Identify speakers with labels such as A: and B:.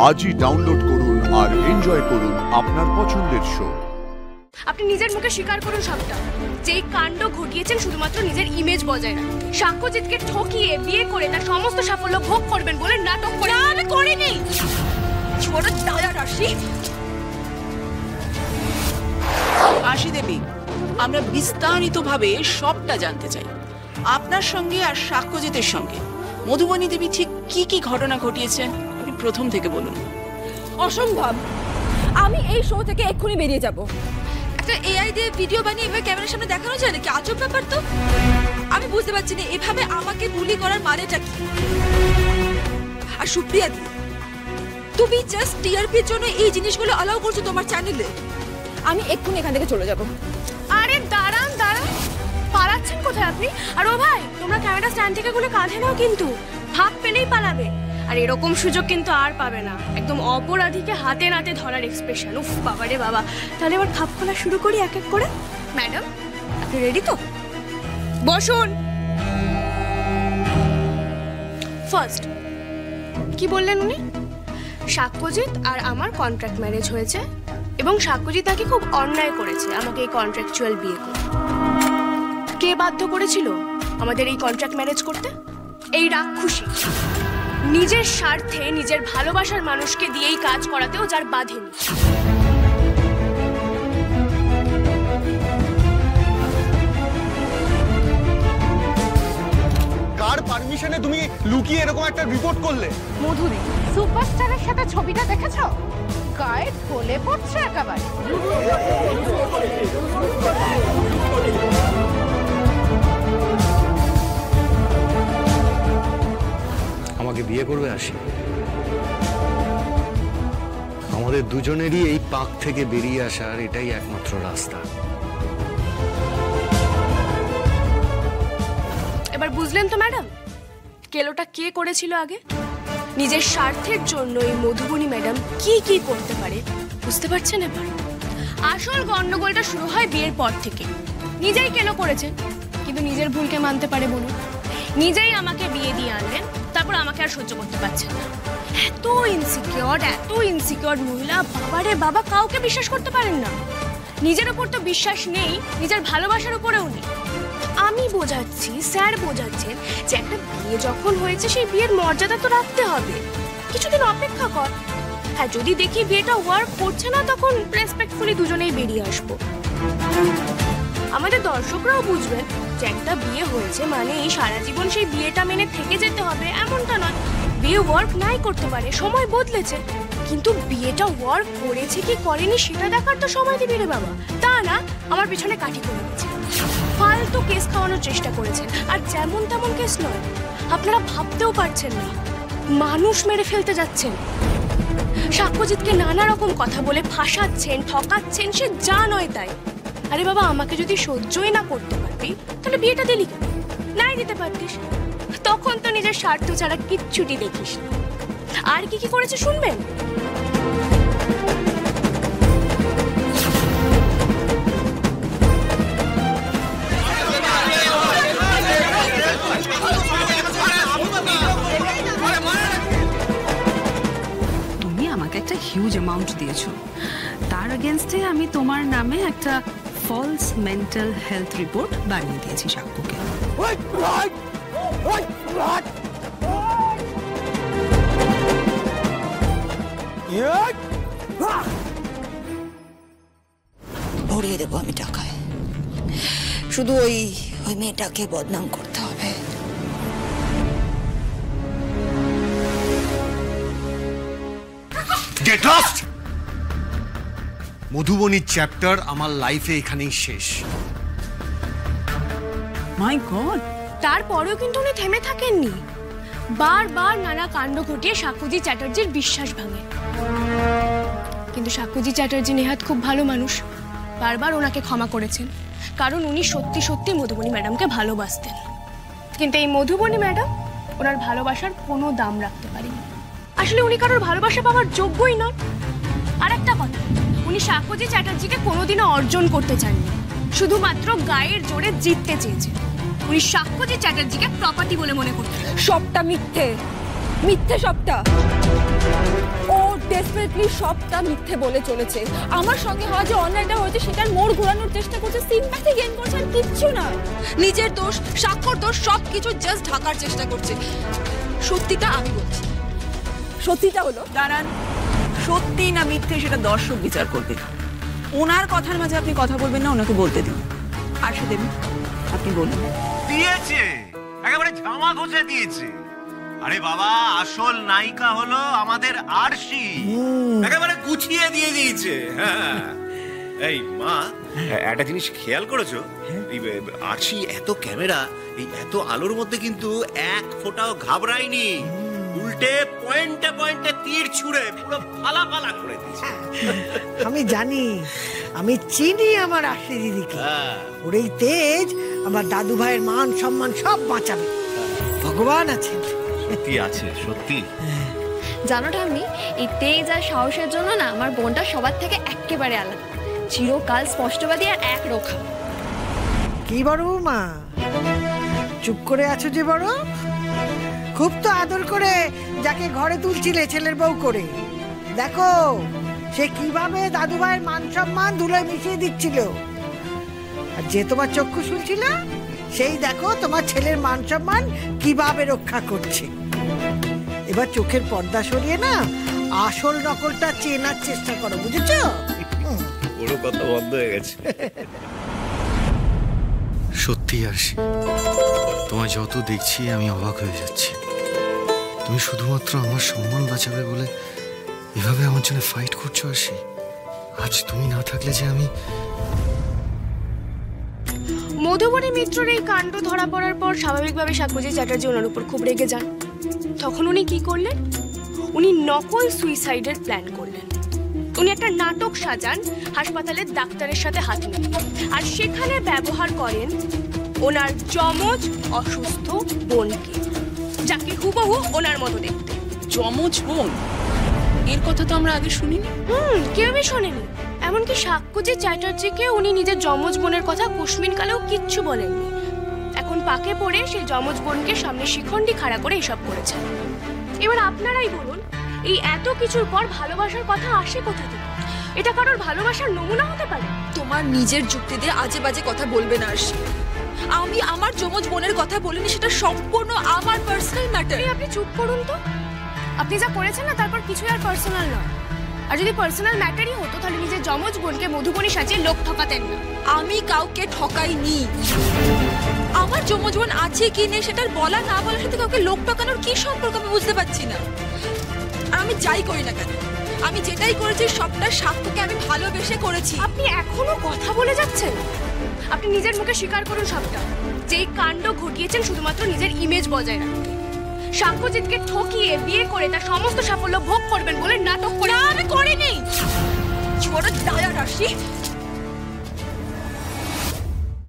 A: আজই ডাউনলোড করুন আর এনজয় করুন আপনার পছন্দের শো।
B: আপনি নিজের মুখে স্বীকার করুন সবটা, যে কাণ্ড ঘটিয়েছেন শুধুমাত্র নিজের ইমেজ বজায় রাখতে। সাক্ষ্যজিৎকে ঠকিয়ে বিয়ে করে তার সমস্ত সাফল্য ভোগ করবেন বলে নাটক করে। আমি করিনি। ছোট দাদা রাশি।
C: আশি দেবী, আমরা বিস্তারিতভাবে সবটা জানতে চাই। আপনার সঙ্গে আর সাক্ষ্যজিতের সঙ্গে মধুবনী দেবী ঠিক কি কি ঘটনা ঘটিয়েছে আপনি প্রথম থেকে বলুন।
D: অসম্ভব। আমি এই শো থেকে এক্ষুনি বেরিয়ে যাব। একটা এআই দিয়ে ভিডিও বানিয়ে এভাবে ক্যামেরার সামনে দেখানো যায় নাকি? আজব ব্যাপার তো। আমি বুঝতে পারছি না এভাবে আমাকে বুলি করার মানেটা কি। আর সুপ্রিয়া দি, তুমি জাস্ট টিআরপির জন্য এই জিনিসগুলো অ্যালাউ করছো তোমার চ্যানেলে। আমি এক্ষুনি এখান থেকে চলে যাব।
B: আরে দাঁড়ান দাঁড়ান, পালাচ্ছেন কোথায় আপনি? আর ও ভাই, তোমরা ক্যামেরা স্ট্যান্ড থেকে গুলো কাঁধে নাও, কিন্তু ফাঁক পেলেই পালাবে। আর এরকম সুযোগ কিন্তু আর পাবে না। একদম অপরাধীকে হাতে নাতে ধরার এক্সপ্রেশন। উফ বাবা রে বাবা। তাহলে এবার খাপ খোলা শুরু করি এক এক করে। ম্যাডাম, আপনি রেডি তো? বসুন। ফার্স্ট কি বললেন উনি? সাক্ষ্যজিৎ আর আমার কন্ট্রাক্ট ম্যারেজ হয়েছে এবং সাক্ষ্যজিৎ তাকে খুব অন্যায় করেছে আমাকে এই কন্ট্রাকচুয়াল বিয়ে করে। কে বাধ্য করেছিল আমাদের এই কন্ট্রাক্ট ম্যারেজ করতে? এই রাক্ষসী। নিজের স্বার্থে নিজের ভালোবাসার মানুষকে দিয়েই কাজ করাতেও যার বাধেনি।
E: কার পারমিশনে তুমি লুকিয়ে এরকম একটা রিপোর্ট করলে?
F: মধুরি, সুপারস্টারের সাথে ছবিটা দেখেছো? গায়ে ঢলে পড়ছে একেবারে।
G: আমাকে বিয়ে করবে আশি? আমাদের দুজনেরই এই পাক থেকে বেরিয়ে আসার এটাই একমাত্র রাস্তা।
B: এবার বুঝলেন তো ম্যাডাম, কেলোটা কে করেছিল আগে? নিজের স্বার্থের জন্য এই মধুবনী ম্যাডাম কি কি করতে পারে বুঝতে পারছেন এবার? আসল গন্ডগোলটা শুরু হয় বিয়ের পর থেকে। নিজেই কেলো করেছেন, কিন্তু নিজের ভুলকে মানতে পারে বলুন? নিজেই আমাকে বিয়ে দিয়ে আনলেন, তারপর আমাকে আর সহ্য করতে পারছেন না। এত ইনসিকিউর মহিলা, বাবারে বাবা, কাউকে বিশ্বাস করতে পারেন না। নিজের উপর তো বিশ্বাস নেই, নিজের ভালোবাসার উপরেও নেই। আমি বোঝাচ্ছি, স্যার বোঝাচ্ছেন যে একটা বিয়ে যখন হয়েছে সেই বিয়ের মর্যাদা তো রাখতে হবে। কিছুদিন অপেক্ষা কর। হ্যাঁ, যদি দেখি বিয়েটা ওয়ার্ক করছে না, তখন রেসপেক্টফুলি দুজনেই বেরিয়ে আসবো। আমাদের দর্শকরাও বুঝবেন যে একটা বিয়ে হয়েছে মানে এই সারা জীবন সেই বিয়েটা মেনে থেকে যেতে হবে এমনটা নয়। বিয়ে ওয়ার্ক নাই করতে পারে, সময় বদলেছে, কিন্তু বিয়েটা ওয়ার্ক করেছে কি করেনি সেটা দেখার তো সময় দিবি রে বাবা। তা না, আমার পিছনে কাঠি করে গেছে, ফালতু কেস খাওয়ানোর চেষ্টা করেছেন। আর যেমন তেমন কেস নয়, আপনারা ভাবতেও পারছেন না মানুষ মেরে ফেলতে যাচ্ছেন। সাক্ষ্যজিৎকে নানা রকম কথা বলে ফাঁসাচ্ছেন, ঠকাচ্ছেন, সে যা নয় তাই। আরে বাবা, আমাকে যদি সহ্যই না করতে পারবি তাহলে বিয়েটা দিলি কেন? নাই দিতে পারতিস, তখন তো নিজের স্বার্থ ছাড়া কিচ্ছুটি দেখিস। আর কি কি করেছে শুনবেন?
H: তুমি আমাকে একটা হিউজ অ্যামাউন্ট দিয়েছো, তার এগেনস্টে আমি তোমার নামে একটা ফলস মেন্টাল হেলথ রিপোর্ট বানিয়ে দিয়েছি সাক্ষ্যকে।
D: ভরিয়ে দেবো আমি টাকায়, শুধু ওই মেয়েটাকে বদনাম করতে হবে।
G: Get lost! মধুবনীর চ্যাপ্টার আমার লাইফে এখানেই শেষ।
H: মাই গড!
B: তারপরেও কিন্তু উনি থেমে থাকেননি। বারবার নানা কাণ্ড ঘটিয়ে সাক্ষ্যজিৎ চ্যাটার্জির বিশ্বাস ভাঙে। কিন্তু সাক্ষ্যজিৎ চ্যাটার্জি নেহাত খুব ভালো মানুষ, বারবার ওনাকে ক্ষমা করেছেন, কারণ উনি সত্যি সত্যি মধুবনী ম্যাডামকে ভালোবাসতেন। কিন্তু এই মধুবনী ম্যাডাম ওনার ভালোবাসার কোনো দাম রাখতে পারেনি। আসলে উনি কারোর ভালোবাসা পাওয়ার যোগ্যই নন। আর একটা কথা, উনি সাক্ষ্যজিৎ চ্যাটার্জিকে কোনোদিনও অর্জন করতে চাননি, শুধুমাত্র গায়ের জোরে জিততে চেয়েছেন। উনি সাক্ষ্যজিৎ চ্যাটার্জিকে প্রপার্টি বলে মনে করতেন।
D: সবটা মিথ্যে, মিথ্যে সবটা। ও ডেফিনেটলি সবটা মিথ্যে বলে চলেছে। আমার সঙ্গে হওয়া যে অন্যায়টা হয়েছে সেটার মোড় ঘোরানোর চেষ্টা করছে, সিম্প্যাথি গেইন করছে, আর কিচ্ছু না। নিজের দোষ, স্বাক্ষর দোষ সবকিছু জাস্ট ঢাকার চেষ্টা করছে। সত্যিটা আমি বলছি, সত্যিটা হলো
C: দাঁড়ান, সত্যি না মিথ্যে সেটা দর্শক বিচার করবে। ওনার কথার মাঝে আপনি কথা বলবেন না, ওনাকে বলতে দিন। আশা দেবী, আপনি বলুন।
I: দিয়েছে, একেবারে ঝামা ঘষে দিয়েছে। আরে বাবা, আসল নায়িকা হলো আমাদের আরশি, একেবারে গুছিয়ে দিয়ে দিয়েছে। এই মা, একটা জিনিস খেয়াল করেছো? এই আরশি এত ক্যামেরা, এই এত আলোর মধ্যে কিন্তু এক ফোঁটাও ঘাবড়ায়নি, উল্টে পয়েন্টে পয়েন্টে তীর ছুঁড়ে পুরো ফালা ফালা করে দিয়েছে।
J: আমি জানি, আমি চিনি আমার আশি দিদিকে। ওর এই তেজ আমার দাদু ভাইয়ের মান সম্মান সব বাঁচাবে, ভগবান আছেন।
I: সত্যি আছে, সত্যি।
B: জানো ঠাম্মি, এই তেজ আর সাহসের জন্য না আমার বোনটা সবার থেকে একেবারে আলাদা, চিরকাল স্পষ্টবাদী আর এক রোখা।
J: কি বড় মা, চুপ করে আছো যে? বড় খুব তো আদর করে যাকে ঘরে তুলছিলে ছেলের বউ করে, দেখো সে কিভাবে দাদু ভাইয়ের মান সম্মান ধুলোয় মিশিয়ে দিচ্ছিল। আর যে তোমার চক্ষু শুনছিল, সেই দেখো তোমার ছেলের মান সম্মান কিভাবে রক্ষা করছে। এবার চোখের পর্দা সরিয়ে না আসল নকলটা চেনার চেষ্টা করো, বুঝেছো?
I: পুরো কথা বন্ধ হয়ে গেছে।
G: সত্যি আরশি, তোমায় যত দেখছি আমি অবাক হয়ে যাচ্ছি। তুমি শুধুমাত্র আমার সম্মান বাঁচাবে বলে এভাবে আমার জন্য ফাইট করছো আরশি। আজ তুমি না থাকলে যে আমি।
B: মধুবনী মিত্রের এই কাণ্ড ধরা পড়ার পর স্বাভাবিকভাবে সাক্ষী চ্যাটার্জি ওনার উপর খুব রেগে যান। তখন উনি কি করলেন? উনি নকল সুইসাইডের প্ল্যান করলেন। উনি একটা নাটক সাজান হাসপাতালের ডাক্তারের সাথে হাত মিলিয়ে, আর সেখানে ব্যবহার করেন ওনার যমজ অসুস্থ বোনকে, যাকে হুবহু ওনার মতো দেখতে।
C: যমজ বোন? এর কথা তো আমরা আগে শুনিনি।
B: কেউই শোনেনি। এমনকি সাক্ষী চ্যাটার্জিকে উনি নিজের যমজ বোনের কথা কুসমিন কালেও কিচ্ছু বলেননি। এখন পাকে পড়ে সেই যমজ বোনকে সামনে শিখণ্ডি খাড়া করে এসব করেছেন। এবার আপনারাই বলুন, এই এত কিছুর পর ভালোবাসার কথা আসে কোথা থেকে? এটা কারোর ভালোবাসার নমুনা হতে পারে?
D: তোমার নিজের যুক্তি দিয়ে আজে বাজে কথা বলবে না আরশি। আমি আমার যমজ বোনের কথা বলিনি, সেটা সম্পূর্ণ আমার পার্সোনাল ম্যাটার।
B: আপনি চুপ করুন তো। আপনি যা করেছেন না তারপর কিছুই আর পার্সোনাল নয়। আর যদি পার্সোনাল ম্যাটারই হতো তাহলে নিজের যমজ বোনকে মধুবনী সাজিয়ে লোক ঠকাতেন না।
D: আমি কাউকে ঠকাইনি। আমার যমজ বোন আছে কি নেই সেটার বলা না বলার সাথে কাউকে লোক ঠকানোর কি সম্পর্ক আমি বুঝতে পারছি না। আর আমি যাই করি না কেন, আমি যেটাই করেছি সবটা সাক্ষ্যকে আমি ভালোবেসে করেছি।
B: আপনি এখনো কথা বলে যাচ্ছেন? আপনি নিজের মুখে স্বীকার করুন সবটা, যে এই কাণ্ড ঘটিয়েছেন শুধুমাত্র নিজের ইমেজ বজায় রাখতে। সাক্ষ্যজিৎকে ঠকিয়ে বিয়ে করে তার সমস্ত সাফল্য ভোগ করবেন বলে নাটক করে।
D: আমি